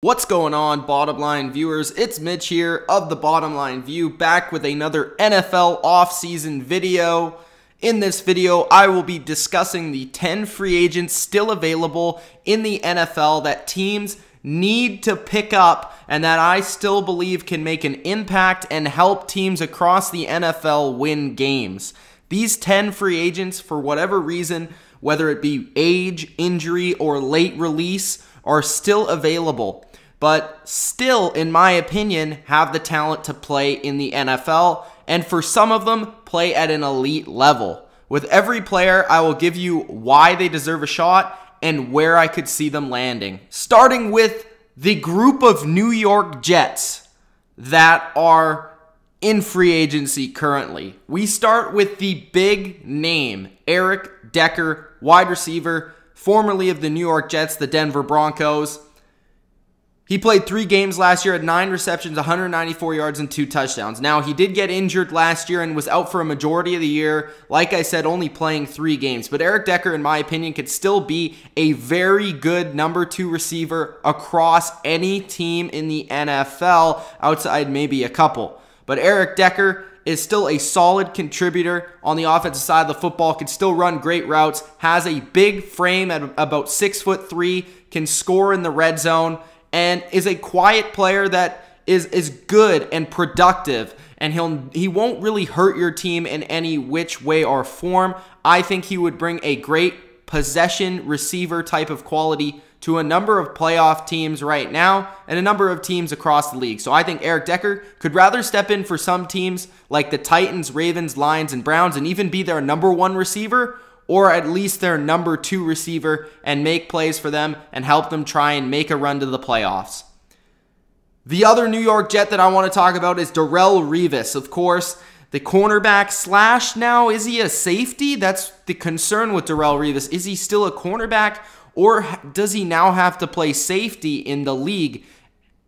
What's going on, Bottom Line viewers? It's Mitch here of The Bottom Line View, back with another NFL offseason video. In this video, I will be discussing the 10 free agents still available in the NFL that teams need to pick up and that I still believe can make an impact and help teams across the NFL win games. These 10 free agents, for whatever reason, whether it be age, injury, or late release, are still available, but still, in my opinion, have the talent to play in the NFL, and for some of them, play at an elite level. With every player, I will give you why they deserve a shot and where I could see them landing. Starting with the group of New York Jets that are in free agency currently. We start with the big name, Eric Decker, wide receiver, formerly of the New York Jets, the Denver Broncos. He played 3 games last year, had 9 receptions, 194 yards, and 2 touchdowns. Now, he did get injured last year and was out for a majority of the year. Like I said, only playing 3 games. But Eric Decker, in my opinion, could still be a very good number 2 receiver across any team in the NFL, outside maybe a couple. But Eric Decker is still a solid contributor on the offensive side of the football, can still run great routes, has a big frame at about 6'3", can score in the red zone, and is a quiet player that is good and productive, and he won't really hurt your team in any which way or form. I think he would bring a great possession receiver type of quality to a number of playoff teams right now and a number of teams across the league. So I think Eric Decker could rather step in for some teams like the Titans, Ravens, Lions, and Browns and even be their number 1 receiver, or at least their number 2 receiver, and make plays for them and help them try and make a run to the playoffs. The other New York Jet that I want to talk about is Darelle Revis. Of course, the cornerback slash now, is he a safety? That's the concern with Darelle Revis. Is he still a cornerback, or does he now have to play safety in the league?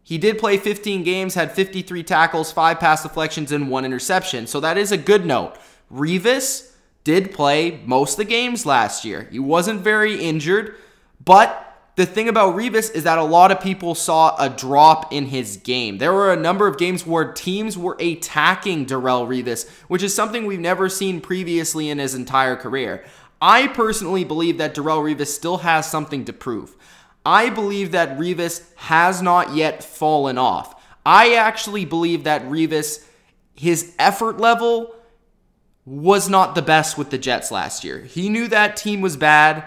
He did play 15 games, had 53 tackles, 5 pass deflections, and 1 interception. So that is a good note. Revis did play most of the games last year. He wasn't very injured, but the thing about Revis is that a lot of people saw a drop in his game. There were a number of games where teams were attacking Darelle Revis, which is something we've never seen previously in his entire career. I personally believe that Darelle Revis still has something to prove. I believe that Revis has not yet fallen off. I actually believe that Revis, his effort level was not the best with the Jets last year. He knew that team was bad,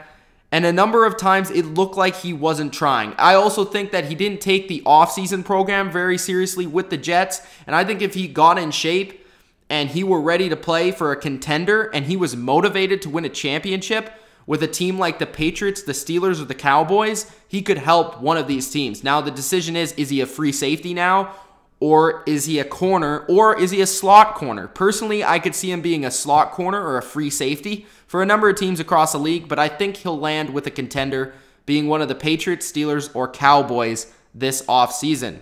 and a number of times it looked like he wasn't trying. I also think that he didn't take the offseason program very seriously with the Jets, and I think if he got in shape and he were ready to play for a contender and he was motivated to win a championship with a team like the Patriots, the Steelers, or the Cowboys, he could help one of these teams. Now, the decision is he a free safety now? Or is he a corner, or is he a slot corner? Personally, I could see him being a slot corner or a free safety for a number of teams across the league, but I think he'll land with a contender, being one of the Patriots, Steelers, or Cowboys this offseason.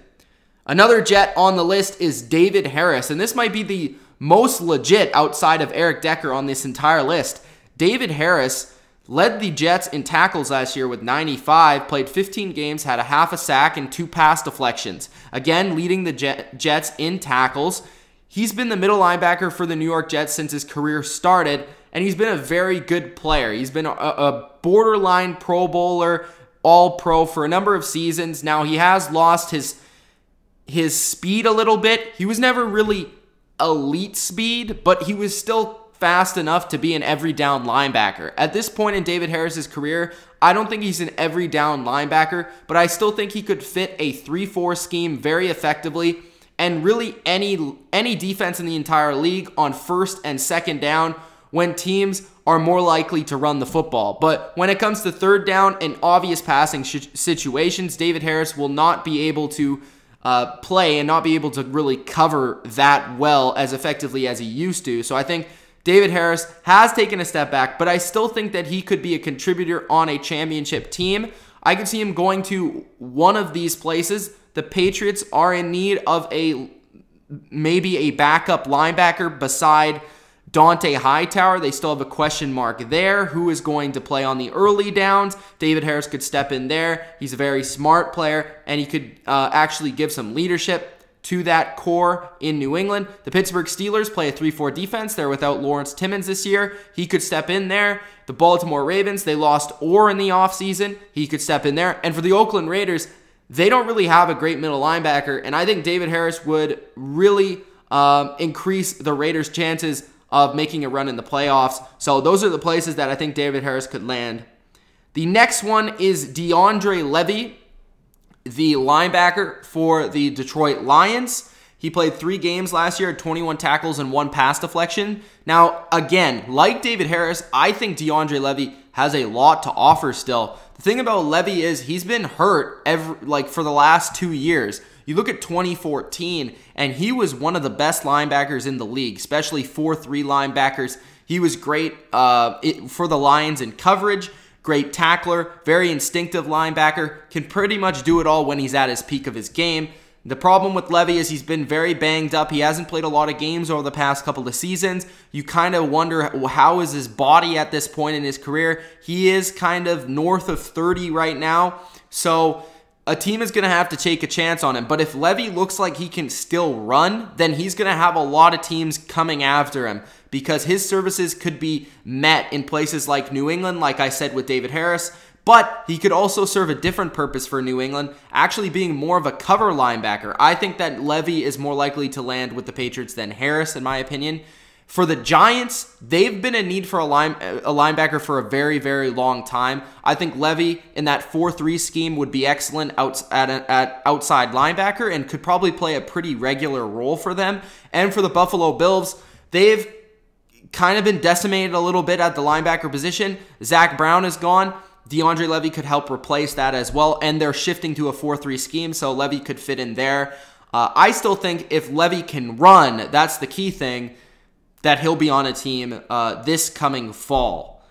Another Jet on the list is David Harris, and this might be the most legit outside of Eric Decker on this entire list. David Harris led the Jets in tackles last year with 95, played 15 games, had a half a sack, and 2 pass deflections. Again, leading the Jets in tackles. He's been the middle linebacker for the New York Jets since his career started, and he's been a very good player. He's been a borderline Pro Bowler, All-Pro for a number of seasons. Now, he has lost his speed a little bit. He was never really elite speed, but he was still fast enough to be an every down linebacker. At this point in David Harris's career, I don't think he's an every down linebacker, but I still think he could fit a 3-4 scheme very effectively, and really any defense in the entire league on first and second down when teams are more likely to run the football. But when it comes to third down and obvious passing situations, David Harris will not be able to play and not be able to really cover that well as effectively as he used to. So I think David Harris has taken a step back, but I still think that he could be a contributor on a championship team. I could see him going to one of these places. The Patriots are in need of maybe a backup linebacker beside Dante Hightower, they still have a question mark there. Who is going to play on the early downs? David Harris could step in there. He's a very smart player, and he could actually give some leadership to that core in New England. The Pittsburgh Steelers play a 3-4 defense. They're without Lawrence Timmons this year. He could step in there. The Baltimore Ravens, they lost Orr in the offseason. He could step in there. And for the Oakland Raiders, they don't really have a great middle linebacker, and I think David Harris would really increase the Raiders' chances of making a run in the playoffs. So those are the places that I think David Harris could land. The next one is DeAndre Levy, the linebacker for the Detroit Lions. He played 3 games last year, 21 tackles and 1 pass deflection. Now, again, like David Harris, I think DeAndre Levy has a lot to offer still. The thing about Levy is he's been hurt for the last 2 years. You look at 2014, and he was one of the best linebackers in the league, especially 4-3 linebackers. He was great for the Lions in coverage. Great tackler, very instinctive linebacker, can pretty much do it all when he's at his peak of his game. The problem with Levy is he's been very banged up. He hasn't played a lot of games over the past couple of seasons. You kind of wonder how is his body at this point in his career. He is kind of north of 30 right now, so a team is going to have to take a chance on him. But if Levy looks like he can still run, then he's going to have a lot of teams coming after him because his services could be met in places like New England, like I said with David Harris. But he could also serve a different purpose for New England, actually being more of a cover linebacker. I think that Levy is more likely to land with the Patriots than Harris, in my opinion. For the Giants, they've been in need for a linebacker for a very, very long time. I think Levy in that 4-3 scheme would be excellent at outside linebacker and could probably play a pretty regular role for them. And for the Buffalo Bills, they've kind of been decimated a little bit at the linebacker position. Zach Brown is gone. DeAndre Levy could help replace that as well, and they're shifting to a 4-3 scheme, so Levy could fit in there. I still think if Levy can run, that's the key thing, that he'll be on a team this coming fall.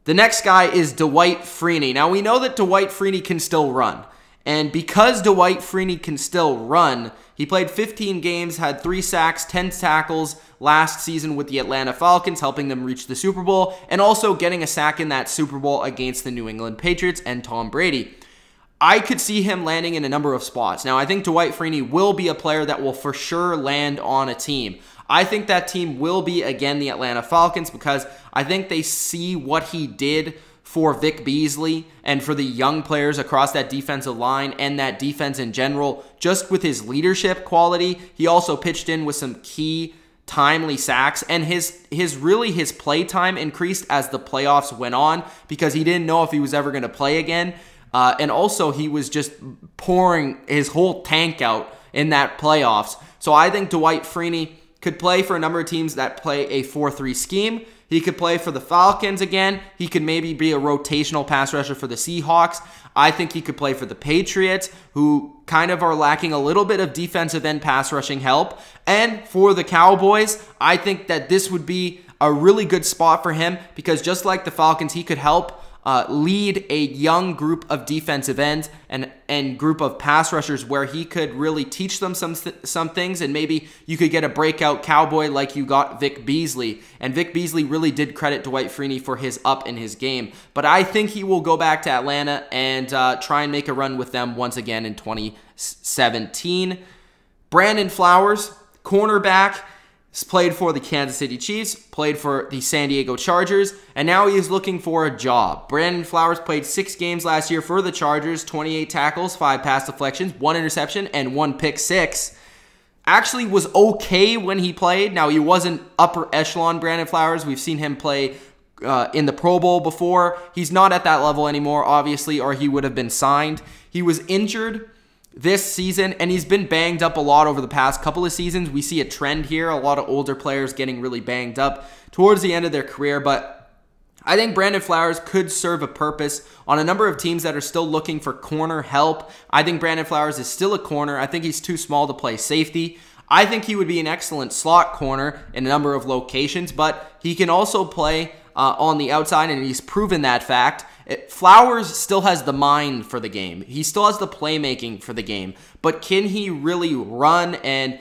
The next guy is Dwight Freeney. Now, we know that Dwight Freeney can still run. And because Dwight Freeney can still run, he played 15 games, had 3 sacks, 10 tackles last season with the Atlanta Falcons, helping them reach the Super Bowl, and also getting a sack in that Super Bowl against the New England Patriots and Tom Brady. I could see him landing in a number of spots. Now, I think Dwight Freeney will be a player that will for sure land on a team. I think that team will be, again, the Atlanta Falcons because I think they see what he did for Vic Beasley and for the young players across that defensive line and that defense in general, just with his leadership quality. He also pitched in with some key timely sacks, and his play time increased as the playoffs went on because he didn't know if he was ever going to play again. And also he was just pouring his whole tank out in that playoffs. So I think Dwight Freeney could play for a number of teams that play a 4-3 scheme. He could play for the Falcons again. He could maybe be a rotational pass rusher for the Seahawks. I think he could play for the Patriots, who kind of are lacking a little bit of defensive end pass rushing help. And for the Cowboys, I think that this would be a really good spot for him because just like the Falcons, he could help lead a young group of defensive ends and group of pass rushers where he could really teach them some things, and maybe you could get a breakout Cowboy like you got Vic Beasley. And Vic Beasley really did credit Dwight Freeney for his up in his game. But I think he will go back to Atlanta and try and make a run with them once again in 2017. Brandon Flowers, cornerback. He's played for the Kansas City Chiefs, played for the San Diego Chargers, and now he is looking for a job. Brandon Flowers played 6 games last year for the Chargers, 28 tackles, 5 pass deflections, 1 interception, and 1 pick 6. Actually was okay when he played. Now, he wasn't upper echelon Brandon Flowers. We've seen him play in the Pro Bowl before. He's not at that level anymore, obviously, or he would have been signed. He was injured this season, and he's been banged up a lot over the past couple of seasons. We see a trend here, a lot of older players getting really banged up towards the end of their career, but I think Brandon Flowers could serve a purpose on a number of teams that are still looking for corner help. I think Brandon Flowers is still a corner. I think he's too small to play safety. I think he would be an excellent slot corner in a number of locations, but he can also play on the outside, and he's proven that fact. Flowers still has the mind for the game. He still has the playmaking for the game. But can he really run, and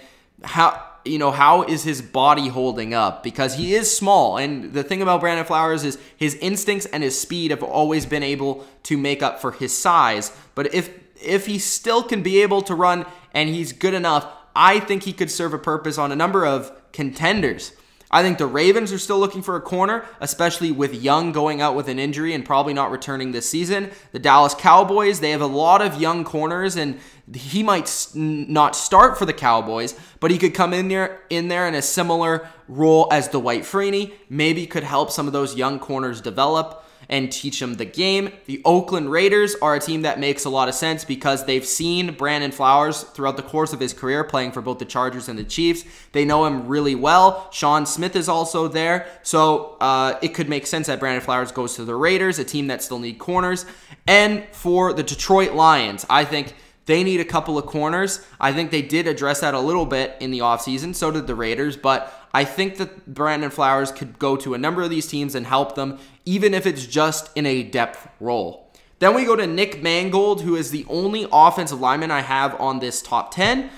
how is his body holding up? Because he is small, and the thing about Brandon Flowers is his instincts and his speed have always been able to make up for his size. But if he still can be able to run and he's good enough, I think he could serve a purpose on a number of contenders. I think the Ravens are still looking for a corner, especially with Young going out with an injury and probably not returning this season. The Dallas Cowboys, they have a lot of young corners, and he might not start for the Cowboys, but he could come in there in a similar role as Dwight Freeney. Maybe could help some of those young corners develop and teach them the game. The Oakland Raiders are a team that makes a lot of sense because they've seen Brandon Flowers throughout the course of his career playing for both the Chargers and the Chiefs. They know him really well. Sean Smith is also there. So it could make sense that Brandon Flowers goes to the Raiders, a team that still need corners. And for the Detroit Lions, I think they need a couple of corners. I think they did address that a little bit in the offseason. So did the Raiders. But I think that Brandon Flowers could go to a number of these teams and help them, even if it's just in a depth role. Then we go to Nick Mangold, who is the only offensive lineman I have on this top 10.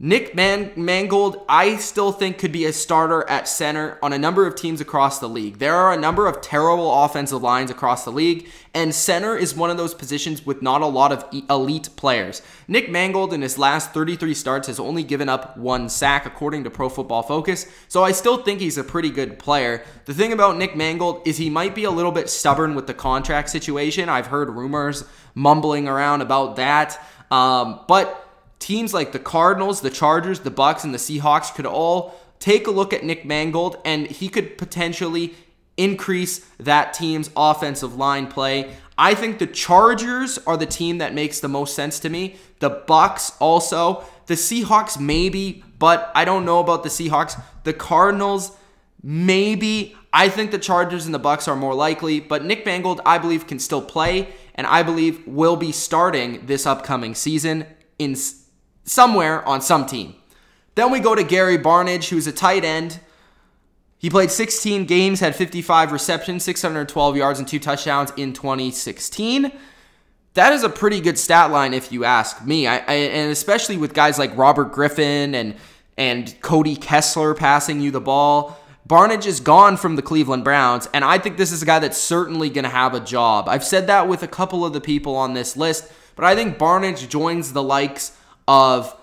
Nick Mangold, I still think could be a starter at center on a number of teams across the league. There are a number of terrible offensive lines across the league, and center is one of those positions with not a lot of elite players. Nick Mangold in his last 33 starts has only given up 1 sack, according to Pro Football Focus, so I still think he's a pretty good player. The thing about Nick Mangold is he might be a little bit stubborn with the contract situation. I've heard rumors mumbling around about that, but teams like the Cardinals, the Chargers, the Bucs, and the Seahawks could all take a look at Nick Mangold, and he could potentially increase that team's offensive line play. I think the Chargers are the team that makes the most sense to me. The Bucs also. The Seahawks maybe, but I don't know about the Seahawks. The Cardinals maybe. I think the Chargers and the Bucs are more likely, but Nick Mangold, I believe, can still play, and I believe will be starting this upcoming season in somewhere on some team. Then we go to Gary Barnidge, who's a tight end. He played 16 games, had 55 receptions, 612 yards, and 2 touchdowns in 2016. That is a pretty good stat line if you ask me, and especially with guys like Robert Griffin and Cody Kessler passing you the ball. Barnidge is gone from the Cleveland Browns, and I think this is a guy that's certainly going to have a job. I've said that with a couple of the people on this list, but I think Barnidge joins the likes of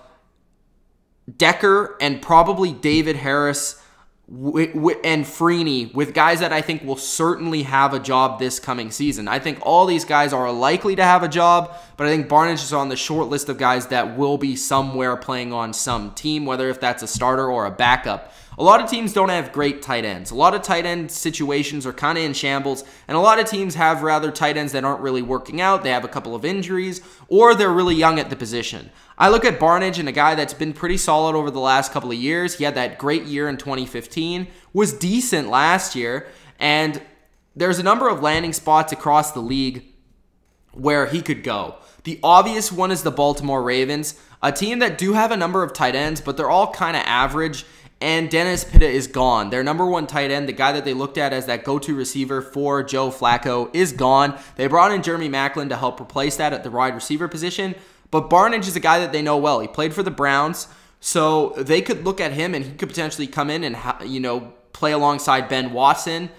Decker and probably David Harris and Freeney with guys that I think will certainly have a job this coming season. I think all these guys are likely to have a job, but I think Barnidge is on the short list of guys that will be somewhere playing on some team, whether if that's a starter or a backup. A lot of teams don't have great tight ends. A lot of tight end situations are kind of in shambles, and a lot of teams have rather tight ends that aren't really working out. They have a couple of injuries, or they're really young at the position. I look at Barnidge and a guy that's been pretty solid over the last couple of years. He had that great year in 2015, was decent last year, and there's a number of landing spots across the league where he could go. The obvious one is the Baltimore Ravens, a team that do have a number of tight ends, but they're all kind of average. And Dennis Pitta is gone. Their number 1 tight end, the guy that they looked at as that go-to receiver for Joe Flacco, is gone. They brought in Jeremy Maclin to help replace that at the wide receiver position. But Barnidge is a guy that they know well. He played for the Browns, so they could look at him and he could potentially come in and play alongside Ben Watson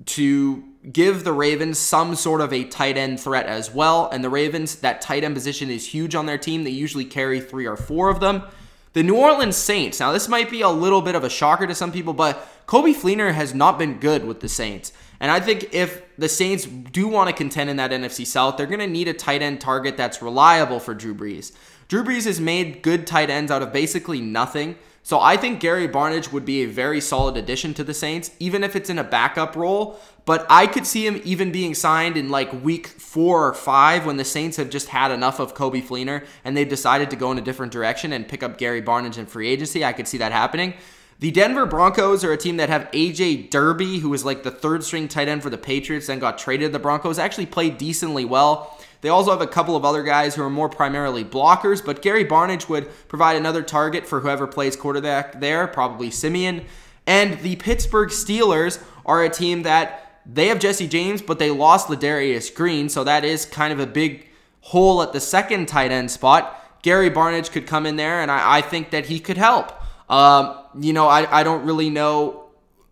to give the Ravens some sort of a tight end threat as well. And the Ravens, that tight end position is huge on their team. They usually carry 3 or 4 of them. The New Orleans Saints. Now, this might be a little bit of a shocker to some people, but Coby Fleener has not been good with the Saints. And I think if the Saints do want to contend in that NFC South, they're going to need a tight end target that's reliable for Drew Brees. Drew Brees has made good tight ends out of basically nothing. So I think Gary Barnidge would be a very solid addition to the Saints, even if it's in a backup role. But I could see him even being signed in like week 4 or 5 when the Saints have just had enough of Coby Fleener and they've decided to go in a different direction and pick up Gary Barnidge in free agency. I could see that happening. The Denver Broncos are a team that have A.J. Derby, who was like the 3rd string tight end for the Patriots, then got traded to the Broncos, actually played decently well. They also have a couple of other guys who are more primarily blockers, but Gary Barnidge would provide another target for whoever plays quarterback there, probably Simeon. And the Pittsburgh Steelers are a team that they have Jesse James, but they lost Ladarius Green, so that is kind of a big hole at the 2nd tight end spot. Gary Barnidge could come in there, and I think that he could help. I don't really know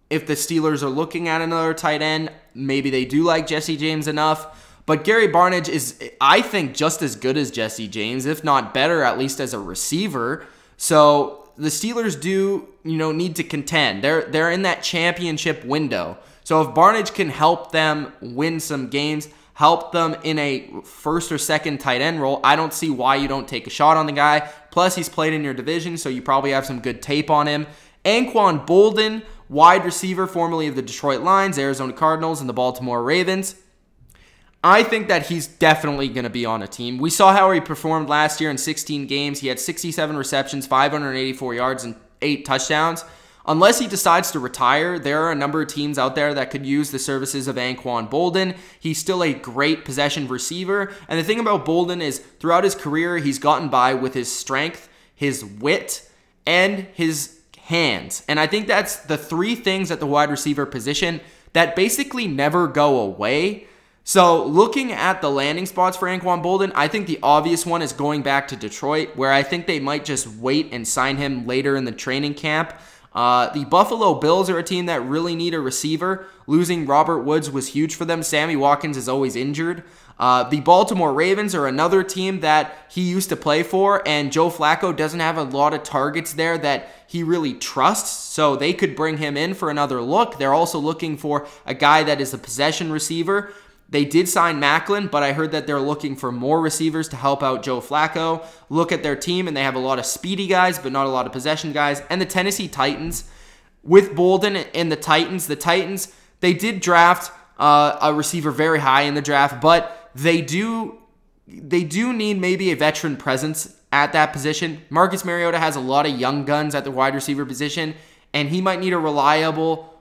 if the Steelers are looking at another tight end. Maybe they do like Jesse James enough. But Gary Barnidge is, I think, just as good as Jesse James, if not better, at least as a receiver. So the Steelers do, need to contend. They're in that championship window. So if Barnidge can help them win some games, help them in a first or second tight end role, I don't see why you don't take a shot on the guy. Plus, he's played in your division, so you probably have some good tape on him. Anquan Boldin, wide receiver formerly of the Detroit Lions, Arizona Cardinals, and the Baltimore Ravens. I think that he's definitely going to be on a team. We saw how he performed last year in 16 games. He had 67 receptions, 584 yards, and 8 touchdowns. Unless he decides to retire, there are a number of teams out there that could use the services of Anquan Boldin. He's still a great possession receiver. And the thing about Boldin is throughout his career, he's gotten by with his strength, his wit, and his hands. And I think that's the 3 things at the wide receiver position that basically never go away. So looking at the landing spots for Anquan Boldin, I think the obvious one is going back to Detroit, where I think they might just wait and sign him later in the training camp. The Buffalo Bills are a team that really need a receiver. Losing Robert Woods was huge for them. Sammy Watkins is always injured. The Baltimore Ravens are another team that he used to play for, and Joe Flacco doesn't have a lot of targets there that he really trusts, so they could bring him in for another look. They're also looking for a guy that is a possession receiver. They did sign Macklin, but I heard that they're looking for more receivers to help out Joe Flacco. Look at their team, and they have a lot of speedy guys, but not a lot of possession guys. And the Tennessee Titans, with Boldin and the Titans, they did draft a receiver very high in the draft, but they do need maybe a veteran presence at that position. Marcus Mariota has a lot of young guns at the wide receiver position, and he might need a reliable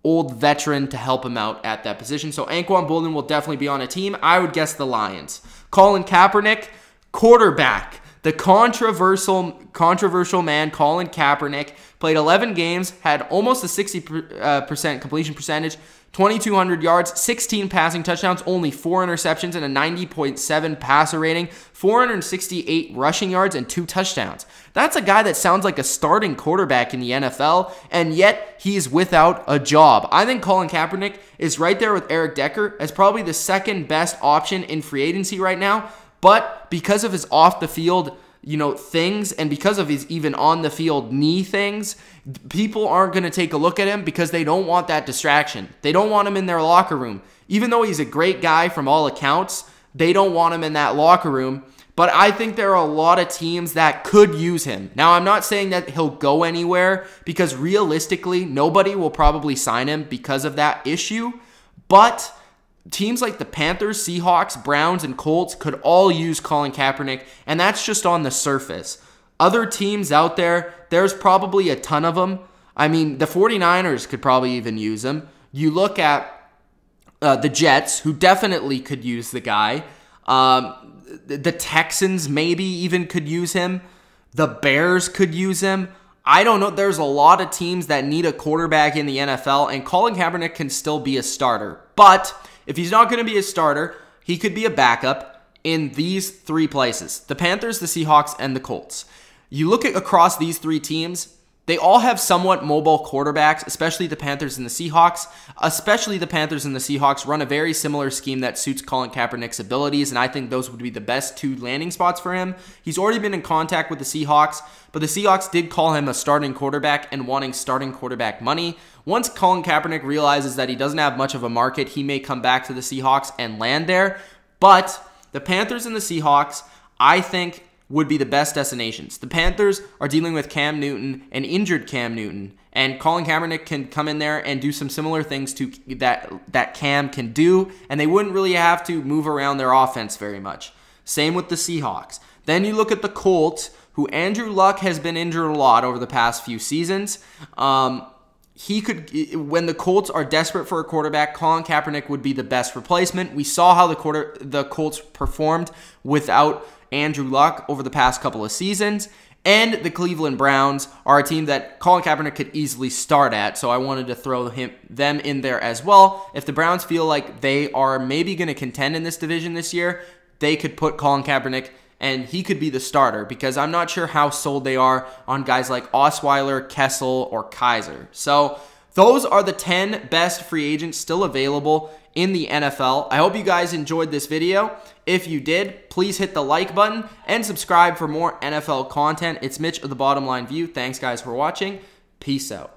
old veteran to help him out at that position. So Anquan Boldin will definitely be on a team. I would guess the Lions. Colin Kaepernick, quarterback. The controversial man, Colin Kaepernick, played 11 games, had almost a 60% completion percentage, 2,200 yards, 16 passing touchdowns, only 4 interceptions, and a 90.7 passer rating, 468 rushing yards, and 2 touchdowns. That's a guy that sounds like a starting quarterback in the NFL, and yet he's without a job. I think Colin Kaepernick is right there with Eric Decker as probably the second best option in free agency right now, but because of his off-the-field things, and because of his even on-the-field knee things, people aren't going to take a look at him because they don't want that distraction. They don't want him in their locker room. Even though he's a great guy from all accounts, they don't want him in that locker room. But I think there are a lot of teams that could use him. Now, I'm not saying that he'll go anywhere because realistically, nobody will probably sign him because of that issue. But teams like the Panthers, Seahawks, Browns, and Colts could all use Colin Kaepernick, and that's just on the surface. Other teams out there, there's probably a ton of them. I mean, the 49ers could probably even use him. You look at the Jets, who definitely could use the guy. The Texans maybe even could use him. The Bears could use him. I don't know. There's a lot of teams that need a quarterback in the NFL, and Colin Kaepernick can still be a starter. But if he's not going to be a starter, he could be a backup in these 3 places: the Panthers, the Seahawks, and the Colts. You look at across these 3 teams, they all have somewhat mobile quarterbacks, especially the Panthers and the Seahawks. Especially the Panthers and the Seahawks run a very similar scheme that suits Colin Kaepernick's abilities, and I think those would be the best 2 landing spots for him. He's already been in contact with the Seahawks, but the Seahawks did call him a starting quarterback and wanting starting quarterback money. Once Colin Kaepernick realizes that he doesn't have much of a market, he may come back to the Seahawks and land there. But the Panthers and the Seahawks, I think, would be the best destinations. The Panthers are dealing with Cam Newton, an injured Cam Newton, and Colin Kaepernick can come in there and do some similar things to that Cam can do, and they wouldn't really have to move around their offense very much. Same with the Seahawks. Then you look at the Colts, who Andrew Luck has been injured a lot over the past few seasons. He could, when the Colts are desperate for a quarterback, Colin Kaepernick would be the best replacement. We saw how the Colts performed without Andrew Luck over the past couple of seasons. And the Cleveland Browns are a team that Colin Kaepernick could easily start at, so I wanted to throw them in there as well. If the Browns feel like they are maybe going to contend in this division this year, they could put Colin Kaepernick and he could be the starter because I'm not sure how sold they are on guys like Osweiler, Kessel, or Kaiser. So those are the 10 best free agents still available in the NFL. I hope you guys enjoyed this video. If you did, please hit the like button and subscribe for more NFL content. It's Mitch of The Bottom Line View. Thanks guys for watching. Peace out.